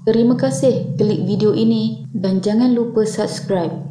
Terima kasih klik video ini dan jangan lupa subscribe.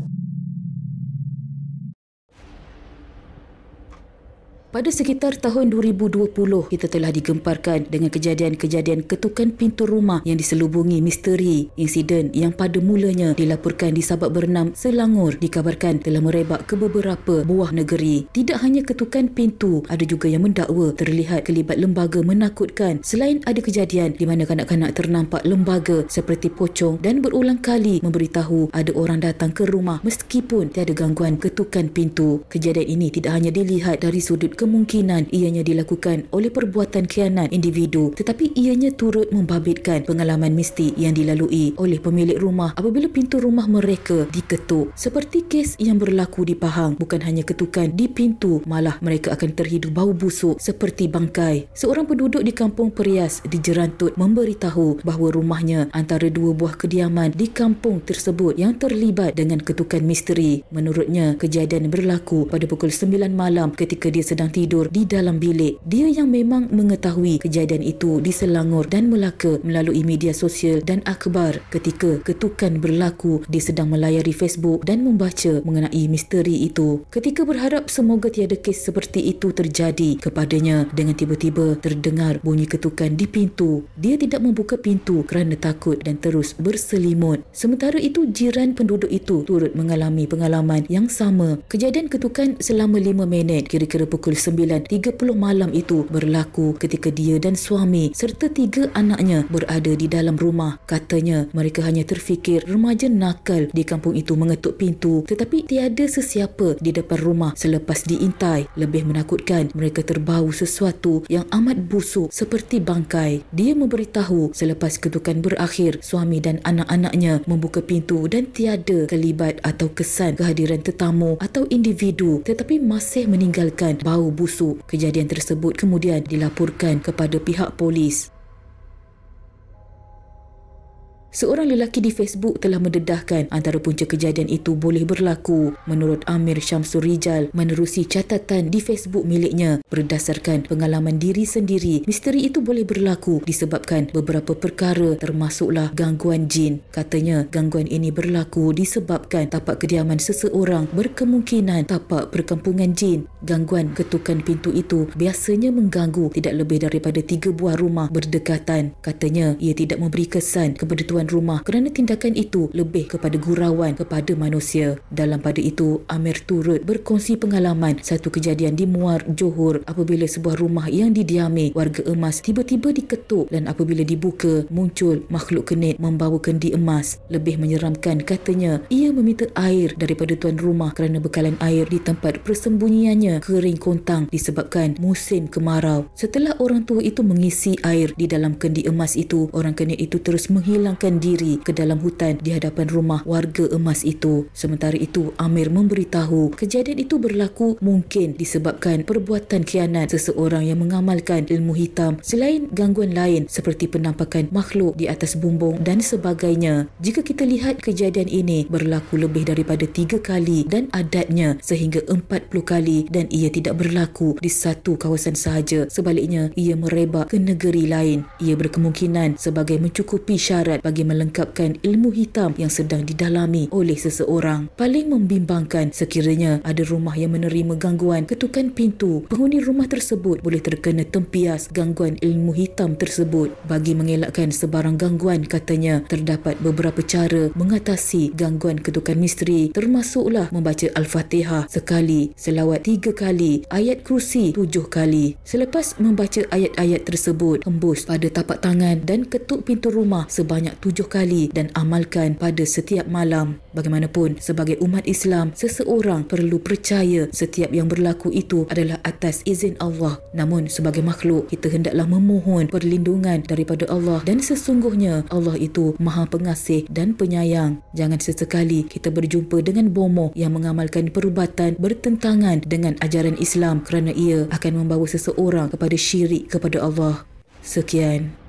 Pada sekitar tahun 2020, kita telah digemparkan dengan kejadian-kejadian ketukan pintu rumah yang diselubungi misteri. Insiden yang pada mulanya dilaporkan di Sabak Bernam, Selangor dikabarkan telah merebak ke beberapa buah negeri. Tidak hanya ketukan pintu, ada juga yang mendakwa terlihat kelibat lembaga menakutkan. Selain ada kejadian di mana kanak-kanak ternampak lembaga seperti pocong dan berulang kali memberitahu ada orang datang ke rumah meskipun tiada gangguan ketukan pintu. Kejadian ini tidak hanya dilihat dari sudut kemungkinan ianya dilakukan oleh perbuatan khianat individu, tetapi ianya turut membabitkan pengalaman mistik yang dilalui oleh pemilik rumah apabila pintu rumah mereka diketuk. Seperti kes yang berlaku di Pahang, bukan hanya ketukan di pintu, malah mereka akan terhidu bau busuk seperti bangkai. Seorang penduduk di Kampung Perias di Jerantut memberitahu bahawa rumahnya antara dua buah kediaman di kampung tersebut yang terlibat dengan ketukan misteri. Menurutnya, kejadian berlaku pada pukul 9 malam ketika dia sedang tidur di dalam bilik. Dia yang memang mengetahui kejadian itu di Selangor dan Melaka melalui media sosial dan akhbar. Ketika ketukan berlaku, dia sedang melayari Facebook dan membaca mengenai misteri itu. Ketika berharap semoga tiada kes seperti itu terjadi kepadanya, dengan tiba-tiba terdengar bunyi ketukan di pintu. Dia tidak membuka pintu kerana takut dan terus berselimut. Sementara itu, jiran penduduk itu turut mengalami pengalaman yang sama. Kejadian ketukan selama 5 minit, kira-kira pukul 9.30 malam itu berlaku ketika dia dan suami serta 3 anaknya berada di dalam rumah. Katanya mereka hanya terfikir remaja nakal di kampung itu mengetuk pintu, tetapi tiada sesiapa di depan rumah selepas diintai. Lebih menakutkan, mereka terbau sesuatu yang amat busuk seperti bangkai. Dia memberitahu selepas ketukan berakhir, suami dan anak-anaknya membuka pintu dan tiada kelibat atau kesan kehadiran tetamu atau individu, tetapi masih meninggalkan bau busuk. Kejadian tersebut kemudian dilaporkan kepada pihak polis. Seorang lelaki di Facebook telah mendedahkan antara punca kejadian itu boleh berlaku. Menurut Amir Syamsul Rijal menerusi catatan di Facebook miliknya, berdasarkan pengalaman diri sendiri, misteri itu boleh berlaku disebabkan beberapa perkara termasuklah gangguan jin. Katanya gangguan ini berlaku disebabkan tapak kediaman seseorang berkemungkinan tapak perkampungan jin. Gangguan ketukan pintu itu biasanya mengganggu tidak lebih daripada 3 buah rumah berdekatan. Katanya ia tidak memberi kesan kepada tuan rumah kerana tindakan itu lebih kepada gurauan kepada manusia. Dalam pada itu, Amir turut berkongsi pengalaman satu kejadian di Muar, Johor apabila sebuah rumah yang didiami warga emas tiba-tiba diketuk dan apabila dibuka, muncul makhluk kenit membawa kendi emas. Lebih menyeramkan, katanya ia meminta air daripada tuan rumah kerana bekalan air di tempat persembunyiannya kering kontang disebabkan musim kemarau. Setelah orang tua itu mengisi air di dalam kendi emas itu, orang kenit itu terus menghilangkan diri ke dalam hutan di hadapan rumah warga emas itu. Sementara itu, Amir memberitahu kejadian itu berlaku mungkin disebabkan perbuatan khianat seseorang yang mengamalkan ilmu hitam selain gangguan lain seperti penampakan makhluk di atas bumbung dan sebagainya. Jika kita lihat kejadian ini berlaku lebih daripada 3 kali dan adatnya sehingga 40 kali dan ia tidak berlaku di satu kawasan sahaja, sebaliknya ia merebak ke negeri lain, ia berkemungkinan sebagai mencukupi syarat bagi melengkapkan ilmu hitam yang sedang didalami oleh seseorang. Paling membimbangkan, sekiranya ada rumah yang menerima gangguan ketukan pintu, penghuni rumah tersebut boleh terkena tempias gangguan ilmu hitam tersebut. Bagi mengelakkan sebarang gangguan, katanya terdapat beberapa cara mengatasi gangguan ketukan misteri, termasuklah membaca Al-Fatihah sekali, selawat 3 kali, ayat kursi 7 kali. Selepas membaca ayat-ayat tersebut, hembus pada tapak tangan dan ketuk pintu rumah sebanyak 7 kali dan amalkan pada setiap malam. Bagaimanapun, sebagai umat Islam, seseorang perlu percaya setiap yang berlaku itu adalah atas izin Allah. Namun, sebagai makhluk, kita hendaklah memohon perlindungan daripada Allah dan sesungguhnya Allah itu Maha Pengasih dan Penyayang. Jangan sesekali kita berjumpa dengan bomoh yang mengamalkan perubatan bertentangan dengan ajaran Islam kerana ia akan membawa seseorang kepada syirik kepada Allah. Sekian.